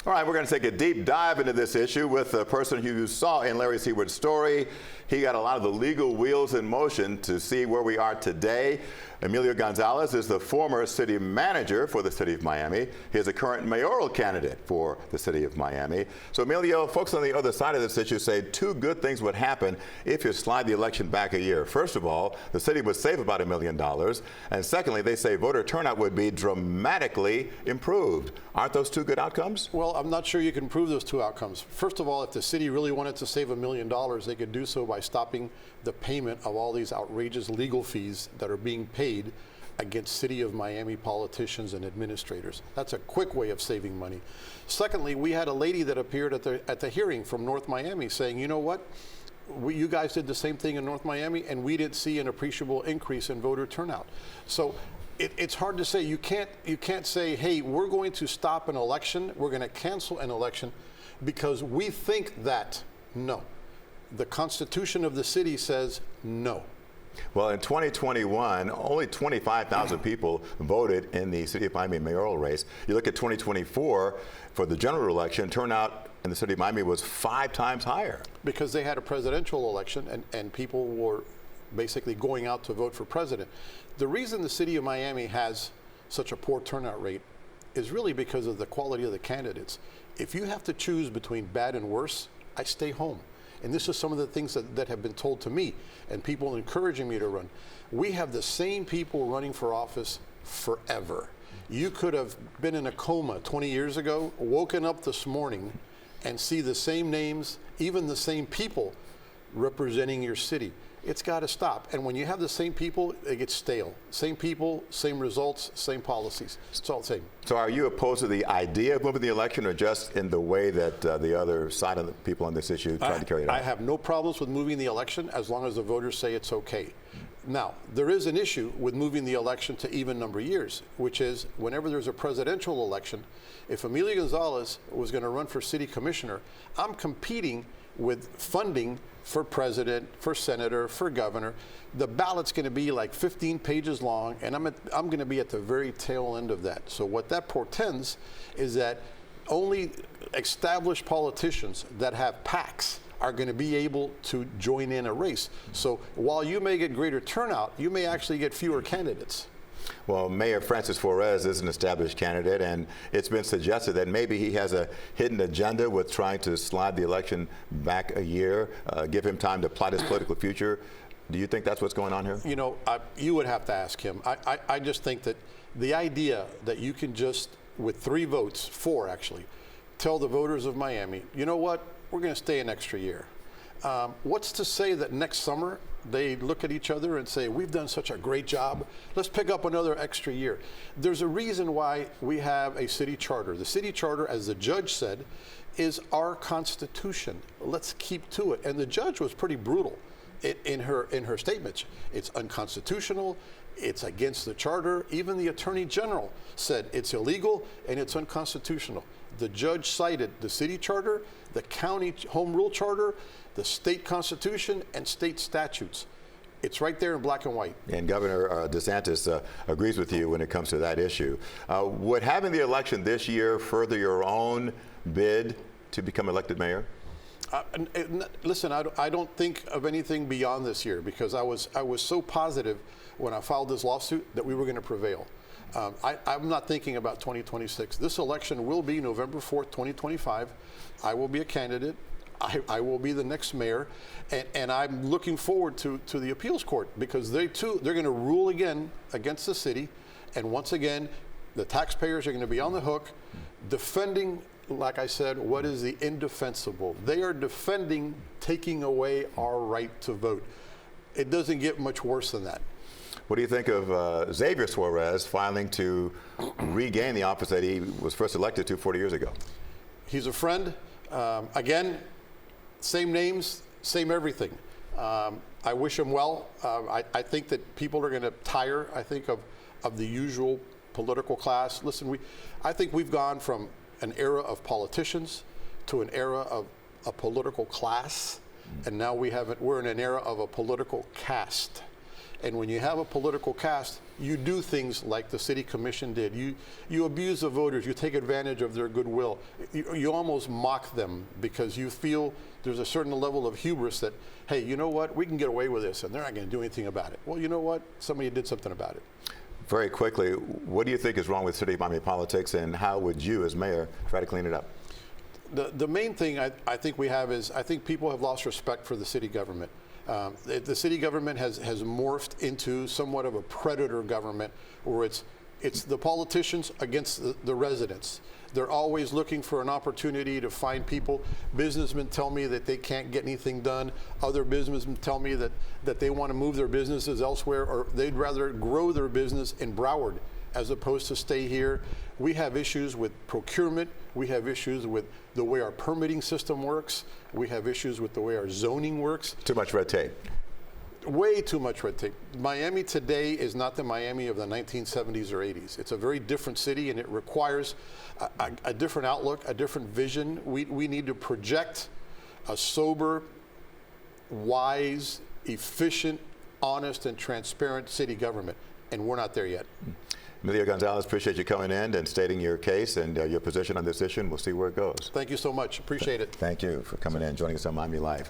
All right, we're going to take a deep dive into this issue with a person who you saw in Larry Seward's story. He got a lot of the legal wheels in motion to see where we are today. Emilio Gonzalez is the former city manager for the city of Miami. He is a current mayoral candidate for the city of Miami. So Emilio, folks on the other side of this issue say two good things would happen if you slide the election back a year. First of all, the city would save about $1 million. And secondly, they say voter turnout would be dramatically improved. Aren't those two good outcomes? Well, I'm not sure you can prove those two outcomes. First of all, if the city really wanted to save $1 million, they could do so by stopping the payment of all these outrageous legal fees that are being paid against City of Miami politicians and administrators. That's a quick way of saving money. Secondly, we had a lady that appeared at the hearing from North Miami saying, you know what? You guys did the same thing in North Miami, and we didn't see an appreciable increase in voter turnout. So it's hard to say. You can't say, hey, we're going to stop an election, we're going to cancel an election because we think that. No. The Constitution of the city says no. Well, in 2021, only 25,000 people voted in the City of Miami mayoral race. You look at 2024, for the general election, turnout in the City of Miami was 5 times higher. Because they had a presidential election and people were basically going out to vote for president. The reason the City of Miami has such a poor turnout rate is really because of the quality of the candidates. If you have to choose between bad and worse, I stay home. And this is some of the things that have been told to me and people encouraging me to run. We have the same people running for office forever. You could have been in a coma 20 years ago, woken up this morning and see the same names, even the same people representing your city. It's got to stop. And when you have the same people, it gets stale. Same people, same results, same policies. It's all the same. So are you opposed to the idea of moving the election or just in the way that the other side of the people on this issue tried to carry it out? I have no problems with moving the election as long as the voters say it's okay. Now, there is an issue with moving the election to even number years, which is whenever there's a presidential election, if Emilio Gonzalez was going to run for city commissioner, I'm competing with funding for president, for senator, for governor. The ballot's going to be like 15 pages long, and I'm going to be at the very tail end of that. So what that portends is that only established politicians that have PACs are going to be able to join in a race. So while you may get greater turnout, you may actually get fewer candidates. Well, Mayor Francis Flores is an established candidate, and it's been suggested that maybe he has a hidden agenda with trying to slide the election back a year, give him time to plot his political future. Do you think that's what's going on here? You know, you would have to ask him. I just think that the idea that you can just, with 3 votes, 4 actually, tell the voters of Miami, you know what, we're going to stay an extra year. What's to say that next summer they look at each other and say, we've done such a great job, let's pick up another extra year. There's a reason why we have a city charter. The city charter, as the judge said, is our Constitution. Let's keep to it. And the judge was pretty brutal in her statements. It's unconstitutional, it's against the charter. Even the Attorney General said it's illegal and it's unconstitutional. The judge cited the city charter, the county home rule charter, the state constitution, and state statutes. It's right there in black and white. And Governor DeSantis agrees with you when it comes to that issue. Would having the election this year further your own bid to become elected mayor? Listen, I don't think of anything beyond this year because I was so positive when I filed this lawsuit that we were going to prevail. I'm not thinking about 2026. This election will be November 4th, 2025. I will be a candidate. I will be the next mayor, and I'm looking forward to the appeals court because they're going to rule again against the city, and once again, the taxpayers are going to be on the hook, defending, like I said, what is the indefensible. They are defending taking away our right to vote. It doesn't get much worse than that. What do you think of Xavier Suarez filing to regain the office that he was first elected to 40 years ago? He's a friend. Again, same names, same everything. I wish him well. I think that people are going to tire, I think, of the usual political class. Listen, I think we've gone from an era of politicians to an era of a political class, and now we're in an era of a political caste. And when you have a political caste, you do things like the city commission did. You abuse the voters. You take advantage of their goodwill. You almost mock them because you feel there's a certain level of hubris that, hey, you know what? We can get away with this, and they're not going to do anything about it. Well, you know what? Somebody did something about it. Very quickly, what do you think is wrong with City of Miami politics, and how would you, as mayor, try to clean it up? The main thing I think we have is I think people have lost respect for the city government. The city government has morphed into somewhat of a predator government where it's the politicians against the residents. They're always looking for an opportunity to find people. Businessmen tell me that they can't get anything done. Other businessmen tell me that they want to move their businesses elsewhere, or they'd rather grow their business in Broward as opposed to stay here. We have issues with procurement. We have issues with the way our permitting system works. We have issues with the way our zoning works. Too much red tape. Way too much red tape. Miami today is not the Miami of the 1970s or 80s. It's a very different city, and it requires a different outlook, a different vision. We need to project a sober, wise, efficient, honest, and transparent city government, and we're not there yet. Emilio Gonzalez, appreciate you coming in and stating your case and your position on this issue, and we'll see where it goes. Thank you so much. Appreciate it. Thank you for coming in, joining us on Miami Live.